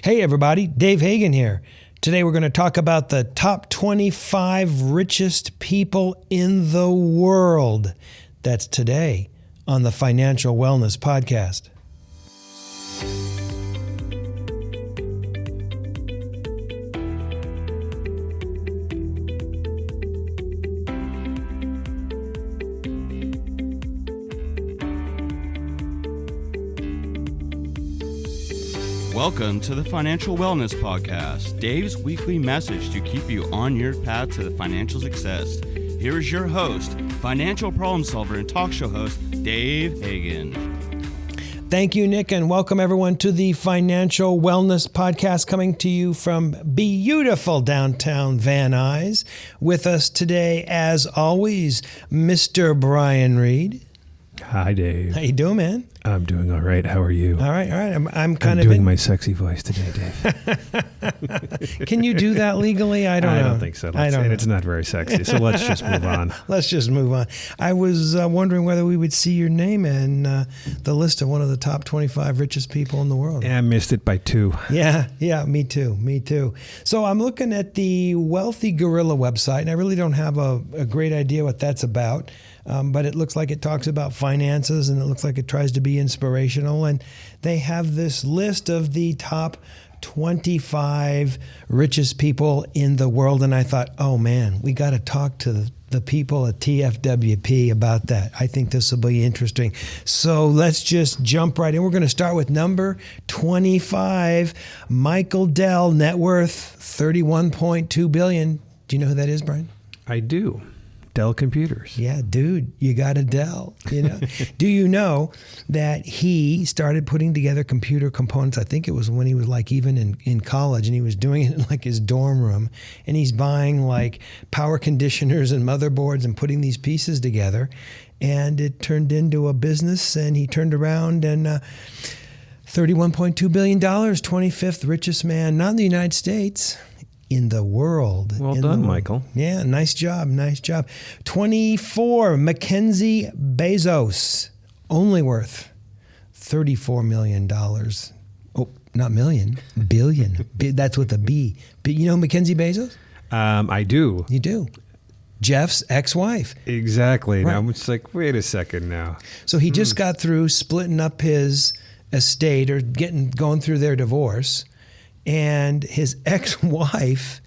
Hey everybody, Dave Hagan here. Today we're going to talk about the top 25 richest people in the world. That's today on the Financial Wellness Podcast. Welcome to the Financial Wellness Podcast, Dave's weekly message to keep you on your path to the financial success. Here is your host, financial problem solver and talk show host, Dave Hagan. Thank you, Nick, and welcome everyone to the Financial Wellness Podcast, coming to you from beautiful downtown Van Nuys. With us today, as always, Mr. Brian Reed. Hi, Dave. How you doing, man? I'm doing all right. How are you? All right. I'm doing my sexy voice today, Dave. Can you do that legally? I don't know. I don't think so. It's not very sexy, so let's just move on. Let's just move on. I was wondering whether we would see your name in the list of one of the top 25 richest people in the world. Yeah, I missed it by 2. Yeah, me too. So I'm looking at the Wealthy Gorilla website, and I really don't have a great idea what that's about. But it looks like it talks about finances, and it looks like it tries to be inspirational. And they have this list of the top 25 richest people in the world. And I thought, oh man, we got to talk to the people at TFWP about that. I think this will be interesting. So let's just jump right in. We're going to start with number 25, Michael Dell, net worth $31.2 billion. Do you know who that is, Brian? I do. Dell Computers. Yeah, dude, you got a Dell, you know. Do you know that he started putting together computer components? I think it was when he was like even in college, and he was doing it in like his dorm room, and he's buying like power conditioners and motherboards and putting these pieces together, and it turned into a business, and he turned around and $31.2 billion, 25th richest man, not in the United States, in the world. Well done, Michael. Yeah, nice job. 24, Mackenzie Bezos, only worth $34 million. Oh, not million, billion. That's with a B. But you know Mackenzie Bezos? I do. You do. Jeff's ex-wife. Exactly. Right. Now I'm just like, wait a second now. So he just got through splitting up his estate or going through their divorce. And his ex-wife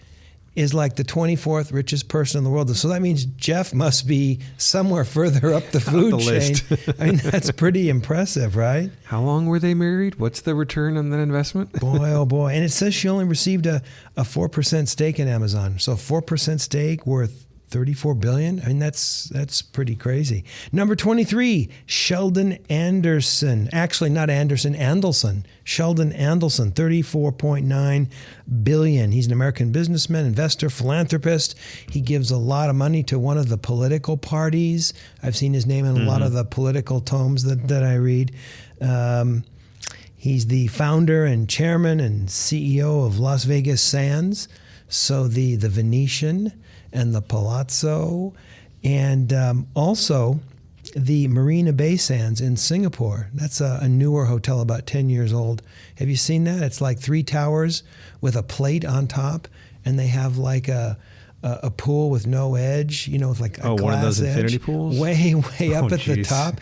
is like the 24th richest person in the world. So that means Jeff must be somewhere further up the food chain. I mean, that's pretty impressive, right? How long were they married? What's the return on that investment? Boy, oh boy. And it says she only received a 4% stake in Amazon. So 4% stake worth $34 billion. I mean, that's pretty crazy. Number 23, Sheldon Anderson. Actually, not Anderson, Andelson. Sheldon Andelson, $34.9 billion. He's an American businessman, investor, philanthropist. He gives a lot of money to one of the political parties. I've seen his name in a lot of the political tomes that I read. He's the founder and chairman and CEO of Las Vegas Sands. So the Venetian and the Palazzo, and also the Marina Bay Sands in Singapore. That's a newer hotel, about 10 years old. Have you seen that? It's like 3 towers with a plate on top, and they have like a pool with no edge, you know, with like a glass one of those infinity edge, pools? way up at the top.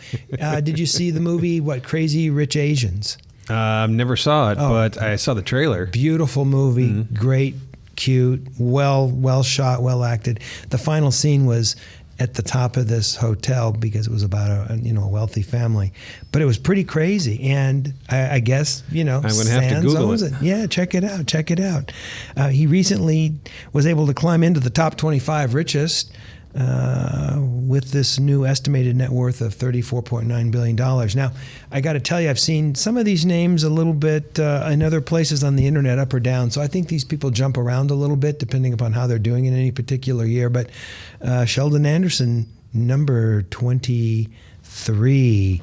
Did you see the movie, Crazy Rich Asians? Never saw it, but I saw the trailer. Beautiful movie, great, cute, well shot, well acted. The final scene was at the top of this hotel because it was about a wealthy family, but it was pretty crazy. And I guess I'm going to have to Google it. Yeah, check it out. He recently was able to climb into the top 25 richest with this new estimated net worth of $34.9 billion. Now, I got to tell you, I've seen some of these names a little bit in other places on the internet, up or down. So I think these people jump around a little bit depending upon how they're doing in any particular year. But Sheldon Anderson, number 23.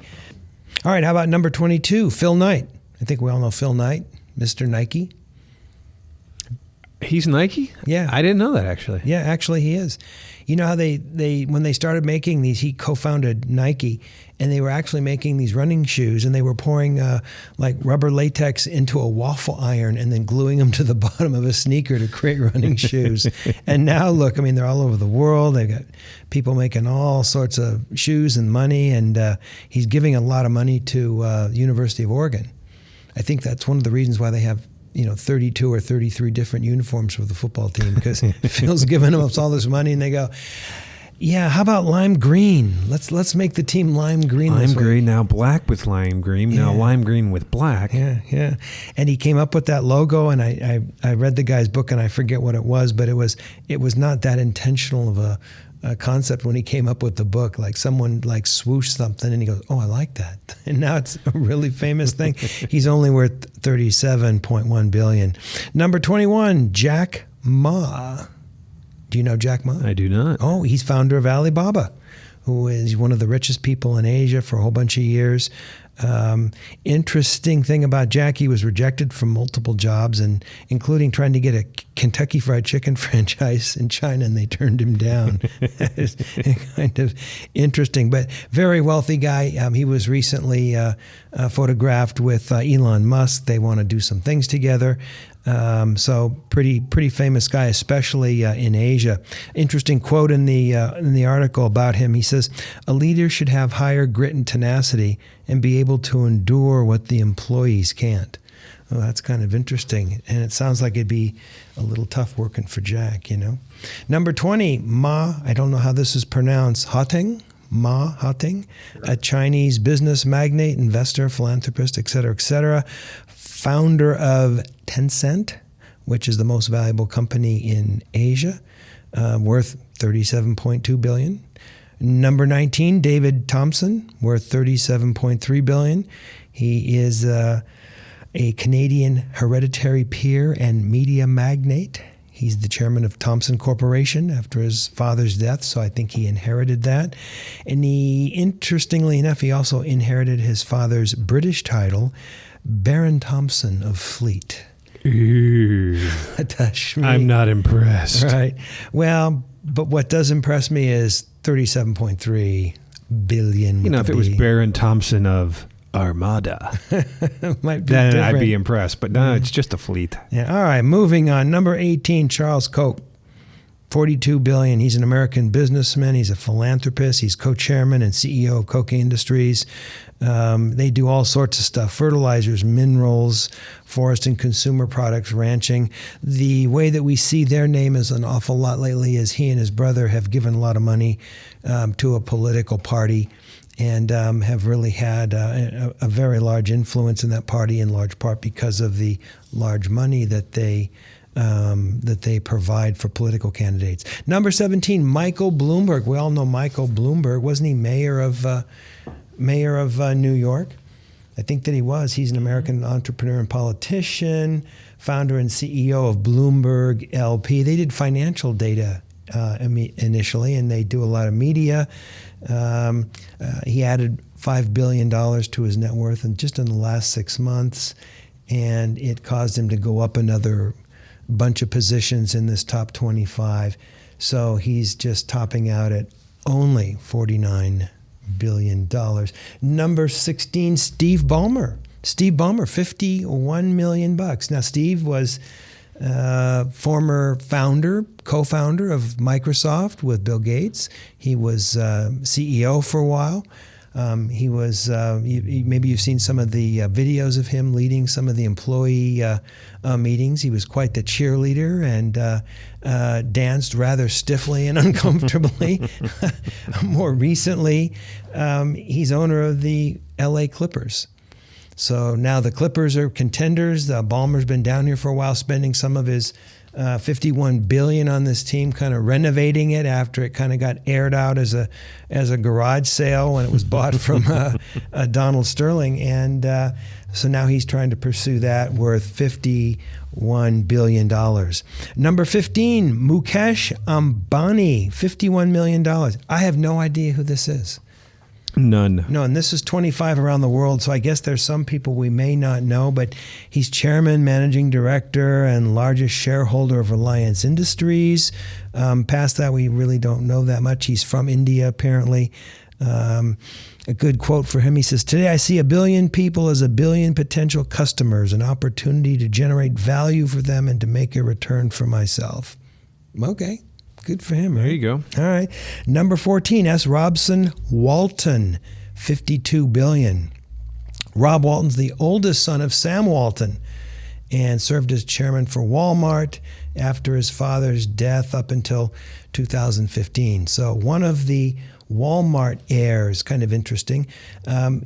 All right, how about number 22, Phil Knight? I think we all know Phil Knight, Mr. Nike. He's Nike? Yeah. I didn't know that, actually. Yeah, actually he is. You know how they when they started making these, he co-founded Nike, and they were actually making these running shoes, and they were pouring like rubber latex into a waffle iron and then gluing them to the bottom of a sneaker to create running shoes. And now look, I mean, they're all over the world. They've got people making all sorts of shoes and money, and he's giving a lot of money to University of Oregon. I think that's one of the reasons why they have 32 or 33 different uniforms for the football team, because Phil's giving them all this money, and they go, yeah, how about lime green? Let's make the team lime green. Lime green, now black with lime green, now lime green with black. Yeah. And he came up with that logo, and I read the guy's book, and I forget what it was, but it was not that intentional of a concept when he came up with the book. Like someone like swooshed something and he goes, oh, I like that. And now it's a really famous thing. He's only worth $37.1 billion. Number 21, Jack Ma. Do you know Jack Ma? I do not. Oh, he's founder of Alibaba, who is one of the richest people in Asia for a whole bunch of years. Interesting thing about Jack, he was rejected from multiple jobs, and including trying to get a Kentucky Fried Chicken franchise in China, and they turned him down. It's kind of interesting, but very wealthy guy. He was recently photographed with Elon Musk. They want to do some things together. So pretty famous guy, especially in Asia. Interesting quote in the article about him. He says, "A leader should have higher grit and tenacity and be able to endure what the employees can't." Well, that's kind of interesting, and it sounds like it'd be a little tough working for Jack. Number 20, Ma. I don't know how this is pronounced. Ma Hoteng, a Chinese business magnate, investor, philanthropist, et cetera, founder of Tencent, which is the most valuable company in Asia, worth $37.2 billion. Number 19, David Thompson, worth $37.3 billion. He is a Canadian hereditary peer and media magnate. He's the chairman of Thomson Corporation after his father's death, so I think he inherited that. And interestingly enough, he also inherited his father's British title, Baron Thompson of Fleet. Ooh, I'm not impressed. Right. Well, but what does impress me is $37.3 billion. If it was Baron Thompson of Armada, might be then different. I'd be impressed. But no, it's just a fleet. Yeah. All right. Moving on. Number 18, Charles Koch. $42 billion. He's an American businessman. He's a philanthropist. He's co-chairman and CEO of Koch Industries. They do all sorts of stuff: fertilizers, minerals, forest and consumer products, ranching. The way that we see their name is an awful lot lately is he and his brother have given a lot of money to a political party, and have really had a very large influence in that party, in large part because of the large money that they provide for political candidates. Number 17, Michael Bloomberg. We all know Michael Bloomberg. Wasn't he mayor of New York? I think that he was. He's an American entrepreneur and politician, founder and CEO of Bloomberg LP. They did financial data initially, and they do a lot of media. He added $5 billion to his net worth just in the last 6 months, and it caused him to go up another bunch of positions in this top 25. So he's just topping out at only $49 billion. Number 16, Steve Ballmer. Steve Ballmer, $51 million. Now, Steve was former co-founder of Microsoft with Bill Gates. He was CEO for a while. He was, maybe you've seen some of the videos of him leading some of the employee meetings. He was quite the cheerleader and danced rather stiffly and uncomfortably. More recently, he's owner of the LA Clippers. So now the Clippers are contenders. Ballmer's been down here for a while, spending some of his $51 billion on this team, kind of renovating it after it kind of got aired out as a garage sale when it was bought from Donald Sterling. And so now he's trying to pursue that, worth $51 billion. Number 15, Mukesh Ambani, $51 million. I have no idea who this is. None. No, and this is 25 around the world, so I guess there's some people we may not know, but he's chairman, managing director, and largest shareholder of Reliance Industries. Past that, we really don't know that much. He's from India, apparently. A good quote for him, he says, "Today I see 1 billion people as 1 billion potential customers, an opportunity to generate value for them and to make a return for myself." Okay. Good for him. There right? you go. All right. Number 14, S. Robson Walton, $52 billion. Rob Walton's the oldest son of Sam Walton and served as chairman for Walmart after his father's death up until 2015. So one of the Walmart heirs, kind of interesting.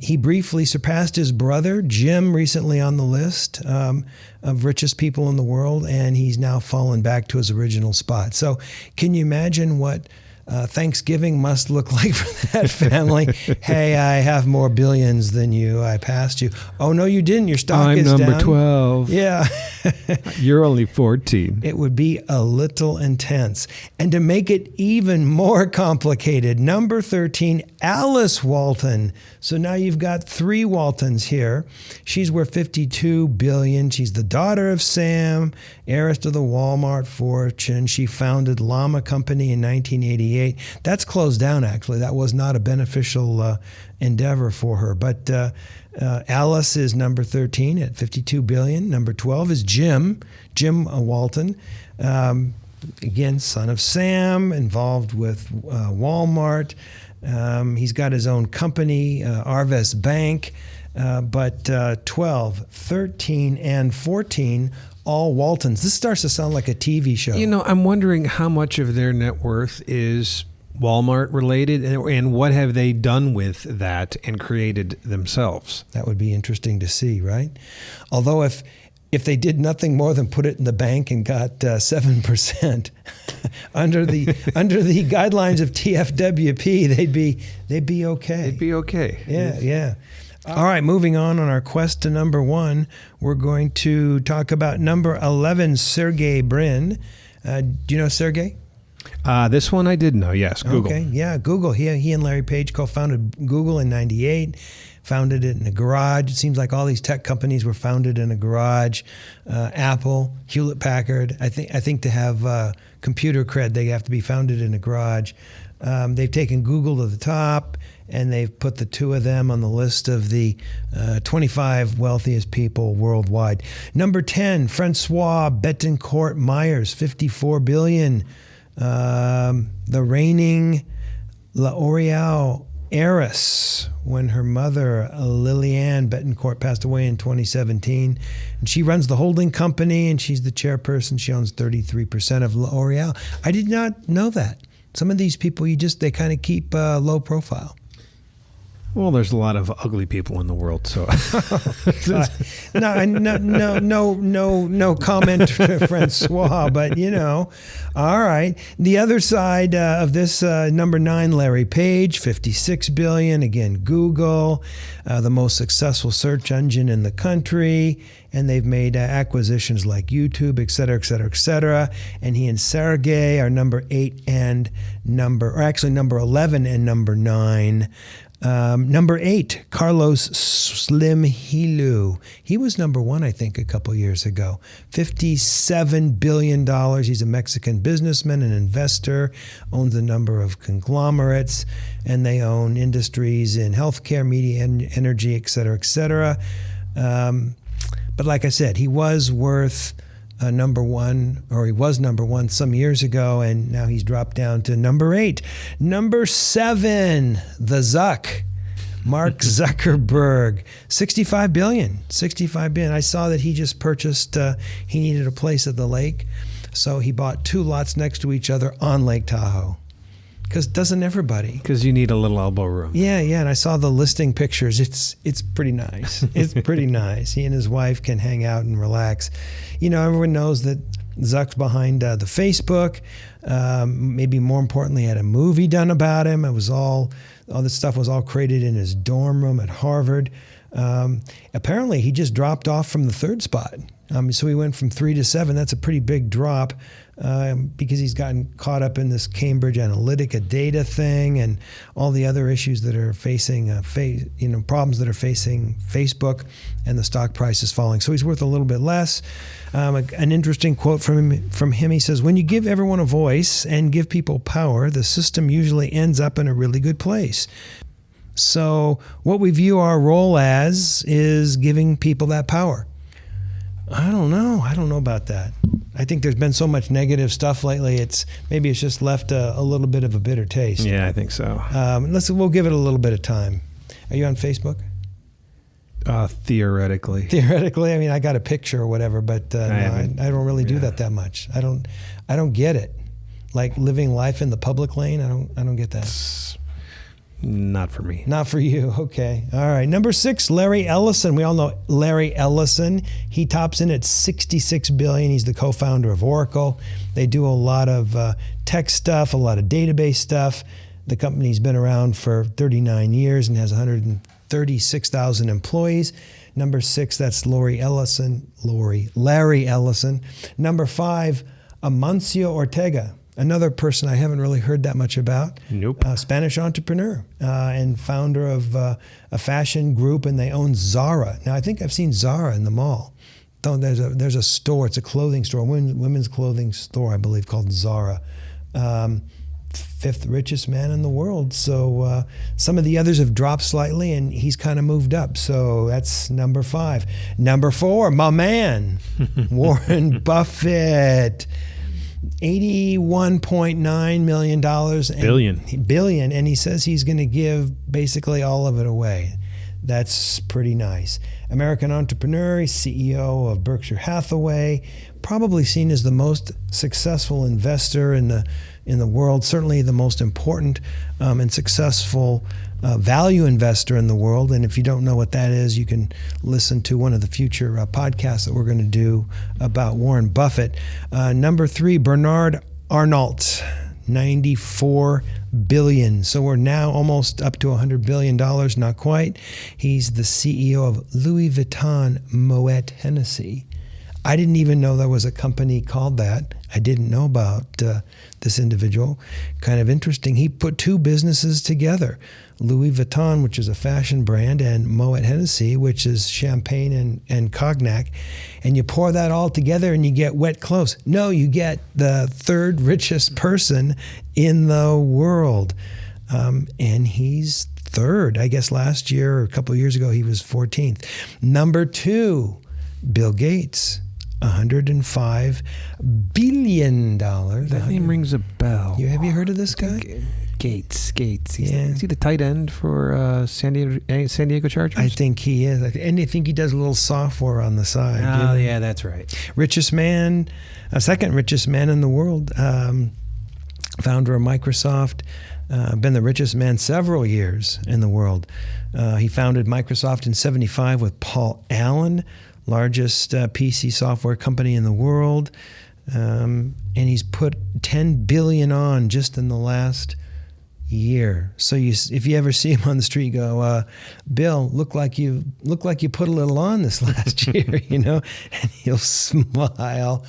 He briefly surpassed his brother, Jim, recently on the list of richest people in the world, and he's now fallen back to his original spot. So can you imagine what Thanksgiving must look like for that family? Hey, I have more billions than you. I passed you. Oh, no, you didn't. Your stock is down. I'm number 12. Yeah. You're only 14. It would be a little intense. And to make it even more complicated, number 13, Alice Walton. So now you've got 3 Waltons here. She's worth $52 billion. She's the daughter of Sam, heiress to the Walmart fortune. She founded Llama Company in 1988. That's closed down, actually. That was not a beneficial endeavor for her. But Alice is number 13 at $52 billion. Number 12 is Jim Walton. Again, son of Sam, involved with Walmart. He's got his own company, Arvest Bank. But 12, 13, and 14, all Waltons. This starts to sound like a TV show. You know, I'm wondering how much of their net worth is Walmart related, and what have they done with that and created themselves? That would be interesting to see, right? Although if they did nothing more than put it in the bank and got 7% under the guidelines of TFWP, they'd be okay. They'd be okay. Yeah. All right, moving on our quest to number 1, we're going to talk about number 11, Sergey Brin. Do you know Sergey? This one I did know, yes, Google. Okay, yeah, Google. He and Larry Page co-founded Google in 98, founded it in a garage. It seems like all these tech companies were founded in a garage. Apple, Hewlett-Packard. I think to have computer cred, they have to be founded in a garage. They've taken Google to the top, and they've put the 2 of them on the list of the 25 wealthiest people worldwide. Number 10, Francois Bettencourt Myers, $54 billion. The reigning L'Oreal heiress when her mother, Lillian Bettencourt, passed away in 2017. And she runs the holding company, and she's the chairperson. She owns 33% of L'Oreal. I did not know that. Some of these people, they kind of keep low profile. Well, there's a lot of ugly people in the world, so no comment, Francois. But all right. The other side of this, number 9, Larry Page, $56 billion. Again, Google, the most successful search engine in the country, and they've made acquisitions like YouTube, et cetera, et cetera, et cetera. And he and Sergey are number 8 and number 11 and number 9. Number 8, Carlos Slim Helu. He was number 1, I think, a couple years ago. $57 billion. He's a Mexican businessman and investor, owns a number of conglomerates, and they own industries in healthcare, media, energy, et cetera, et cetera. But like I said, he was worth number 1, or he was number 1 some years ago, and now he's dropped down to number 8. Number 7, the Zuck, Mark Zuckerberg, $65 billion. I saw that he just purchased, he needed a place at the lake, so he bought 2 lots next to each other on Lake Tahoe. Because doesn't everybody? Because you need a little elbow room. Yeah, and I saw the listing pictures. It's pretty nice. It's pretty nice. He and his wife can hang out and relax. Everyone knows that Zuck's behind the Facebook. Maybe more importantly, had a movie done about him. It was all this stuff was all created in his dorm room at Harvard. Apparently, he just dropped off from the 3rd spot. So he went from 3 to 7. That's a pretty big drop because he's gotten caught up in this Cambridge Analytica data thing and all the other issues that are facing, problems that are facing Facebook, and the stock price is falling. So he's worth a little bit less. An interesting quote from him. He says, "When you give everyone a voice and give people power, the system usually ends up in a really good place." So what we view our role as is giving people that power. I don't know about that. I think there's been so much negative stuff lately. Maybe it's just left a little bit of a bitter taste. Yeah, I think so. We'll give it a little bit of time. Are you on Facebook? Theoretically, I mean, I got a picture or whatever, but I don't really do that much. I don't get it. Like living life in the public lane, I don't get that. Not for me. Not for you. Okay. All right. Number 6, Larry Ellison. We all know Larry Ellison. He tops in at $66 billion. He's the co-founder of Oracle. They do a lot of tech stuff, a lot of database stuff. The company's been around for 39 years and has 136,000 employees. Number 6, that's Larry Ellison. Number 5, Amancio Ortega. Another person I haven't really heard that much about. Nope. Spanish entrepreneur and founder of a fashion group, and they own Zara. Now, I think I've seen Zara in the mall. There's a store. It's a clothing store, women's clothing store, I believe, called Zara. 5th richest man in the world. So some of the others have dropped slightly, and he's kind of moved up. So that's number 5. Number 4, my man, Warren Buffett. $81.9 million. Billion. And he says he's going to give basically all of it away. That's pretty nice. American entrepreneur, he's CEO of Berkshire Hathaway, probably seen as the most successful investor in the world, certainly the most important and successful value investor in the world. And if you don't know what that is, you can listen to one of the future podcasts that we're going to do about Warren Buffett. Number 3, Bernard Arnault, $94 billion. So we're now almost up to $100 billion, not quite. He's the CEO of Louis Vuitton Moet Hennessy. I didn't even know there was a company called that. I didn't know about this individual. Kind of interesting. He put 2 businesses together. Louis Vuitton, which is a fashion brand, and Moet Hennessy, which is champagne and cognac. And you pour that all together and you get wet clothes. No, you get the 3rd richest person in the world. And he's 3rd. I guess last year or a couple of years ago, he was 14th. Number 2, Bill Gates. $105 billion. That name rings a bell. Have you heard of this guy? Gates. Is he the tight end for San Diego Chargers? I think he is. And I think he does a little software on the side. Oh, yeah, that's right. Richest man, 2nd richest man in the world. Founder of Microsoft. Been the richest man several years in the world. He founded Microsoft in 1975 with Paul Allen, largest PC software company in the world. And he's put $10 billion on just in the last year. So if you ever see him on the street, you go, Bill, look like you put a little on this last year, and he'll smile.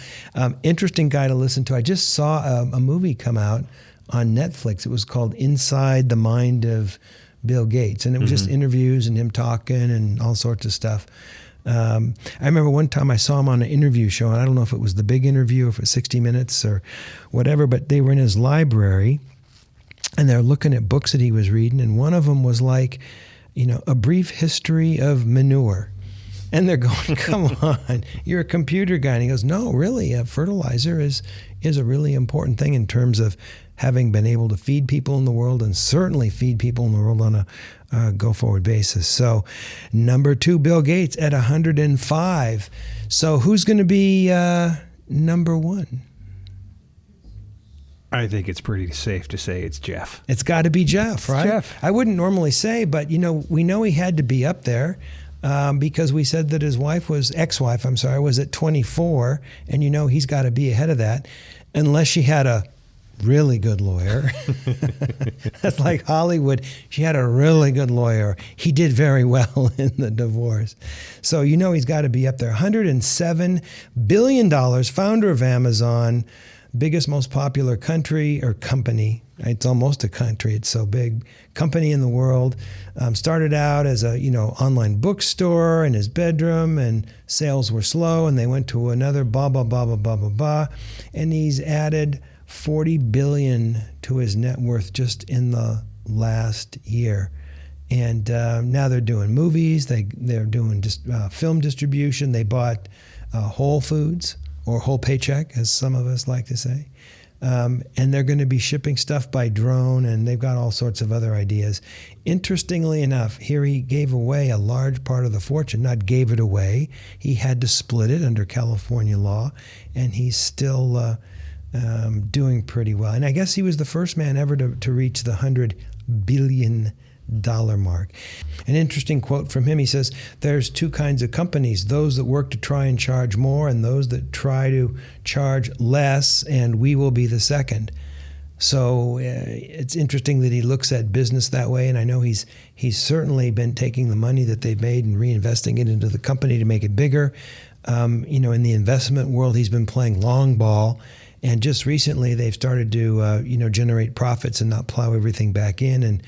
Interesting guy to listen to. I just saw a movie come out on Netflix. It was called Inside the Mind of Bill Gates, and it was just interviews and him talking and all sorts of stuff. I remember one time I saw him on an interview show, and I don't know if it was The Big Interview or if it was 60 Minutes or whatever, but they were in his library, and they're looking at books that he was reading, and one of them was like, A Brief History of Manure. And they're going, come on, you're a computer guy. And he goes, no, really, fertilizer is a really important thing in terms of having been able to feed people in the world, and certainly feed people in the world on a go-forward basis. So number 2, Bill Gates at 105. So who's going to be number 1? I think it's pretty safe to say it's Jeff. It's got to be Jeff, right? Jeff. I wouldn't normally say, but we know he had to be up there because we said that his ex-wife was at 24, and he's got to be ahead of that, unless she had a really good lawyer. That's like Hollywood. She had a really good lawyer. He did very well in the divorce. So he's got to be up there. $107 billion, founder of Amazon, biggest, most popular country or company. It's almost a country. It's so big. Company in the world. Started out as a online bookstore in his bedroom, and sales were slow, and they went to another blah blah blah blah blah blah blah, and he's added $40 billion to his net worth just in the last year. And now they're doing movies. They're doing film distribution. They bought Whole Foods, or Whole Paycheck, as some of us like to say. And they're going to be shipping stuff by drone, and they've got all sorts of other ideas. Interestingly enough, here he gave away a large part of the fortune, not gave it away. He had to split it under California law, and he's still doing pretty well. And I guess he was the first man ever to reach the $100 billion mark. An interesting quote from him. He says, there's two kinds of companies, those that work to try and charge more and those that try to charge less, and we will be the second. So it's interesting that he looks at business that way, and I know he's certainly been taking the money that they've made and reinvesting it into the company to make it bigger. In the investment world, he's been playing long ball, and just recently they've started to generate profits and not plow everything back in, and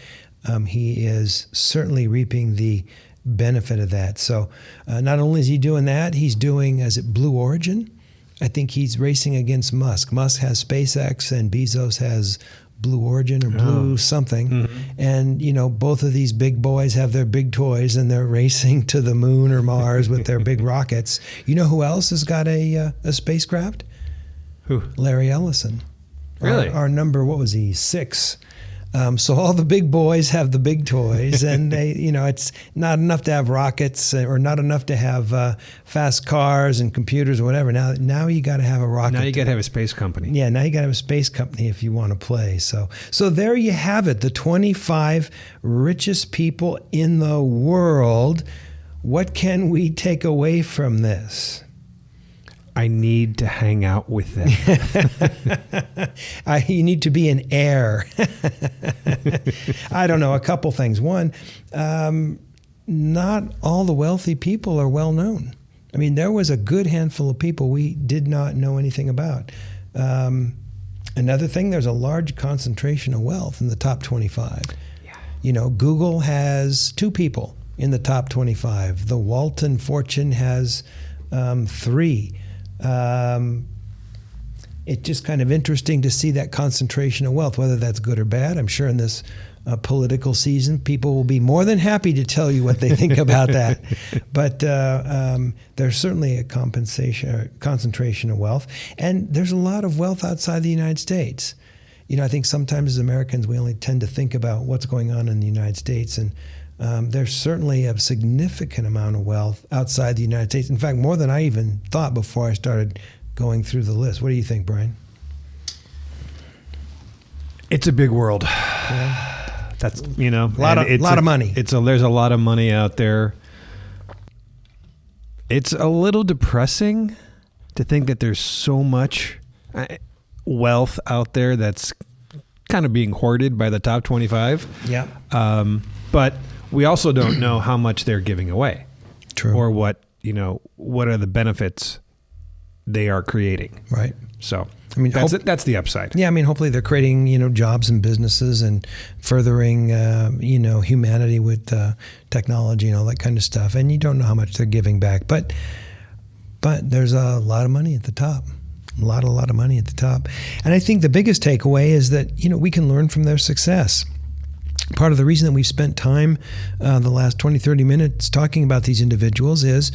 he is certainly reaping the benefit of that. So not only is he doing that, he's doing, Blue Origin? I think he's racing against Musk. Musk has SpaceX and Bezos has Blue Origin or Blue something. Mm-hmm. And, both of these big boys have their big toys and they're racing to the moon or Mars with their big rockets. You know who else has got a spacecraft? Who? Larry Ellison. Really? Our number, what was he, 6? So all the big boys have the big toys, and they, it's not enough to have rockets or not enough to have fast cars and computers or whatever. Now you got to have a rocket. Now you got to have a space company. Yeah, now you got to have a space company if you want to play. So there you have it, the 25 richest people in the world. What can we take away from this? I need to hang out with them. You need to be an heir. I don't know, a couple things. One, not all the wealthy people are well known. I mean, there was a good handful of people we did not know anything about. Another thing, there's a large concentration of wealth in the top 25. Yeah. Google has 2 people in the top 25. The Walton Fortune has 3. It's just kind of interesting to see that concentration of wealth, whether that's good or bad. I'm sure in this political season, people will be more than happy to tell you what they think about that. But there's certainly a concentration of wealth. And there's a lot of wealth outside the United States. I think sometimes as Americans, we only tend to think about what's going on in the United States. And there's certainly a significant amount of wealth outside the United States. In fact, more than I even thought before I started going through the list. What do you think, Brian? It's a big world. Yeah. That's, a lot of money. There's a lot of money out there. It's a little depressing to think that there's so much wealth out there that's kind of being hoarded by the top 25. Yeah. But we also don't know how much they're giving away. True. Or what are the benefits they are creating. Right. So I mean, that's the upside. Yeah, I mean, hopefully they're creating, jobs and businesses and furthering, humanity with technology and all that kind of stuff. And you don't know how much they're giving back, but there's a lot of money at the top. A lot of money at the top. And I think the biggest takeaway is that, we can learn from their success. Part of the reason that we've spent time the last 20, 30 minutes talking about these individuals is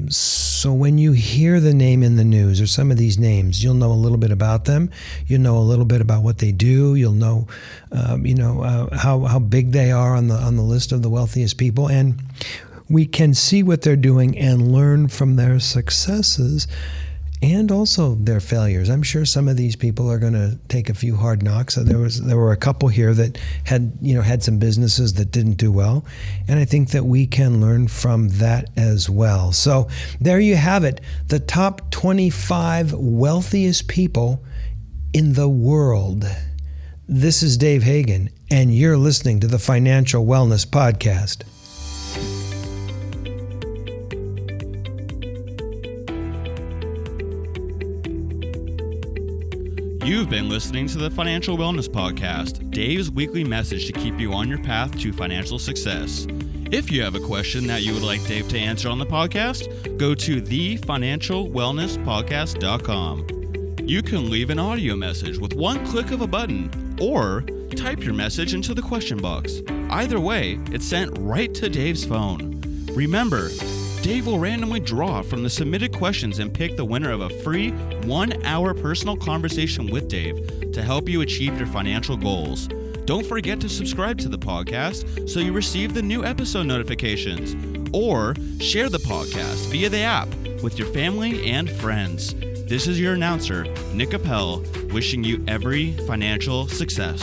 so when you hear the name in the news or some of these names, you'll know a little bit about them. You'll know a little bit about what they do. You'll know, how big they are on the list of the wealthiest people. And we can see what they're doing and learn from their successes and also their failures. I'm sure some of these people are going to take a few hard knocks. So there were a couple here that had some businesses that didn't do well, and I think that we can learn from that as well. So there you have it, the top 25 wealthiest people in the world. This is Dave Hagan, and you're listening to the Financial Wellness Podcast. You've been listening to the Financial Wellness Podcast, Dave's weekly message to keep you on your path to financial success. If you have a question that you would like Dave to answer on the podcast, go to thefinancialwellnesspodcast.com. You can leave an audio message with one click of a button, or type your message into the question box. Either way, it's sent right to Dave's phone. Remember, Dave will randomly draw from the submitted questions and pick the winner of a free 1-hour personal conversation with Dave to help you achieve your financial goals. Don't forget to subscribe to the podcast so you receive the new episode notifications, or share the podcast via the app with your family and friends. This is your announcer, Nick Appel, wishing you every financial success.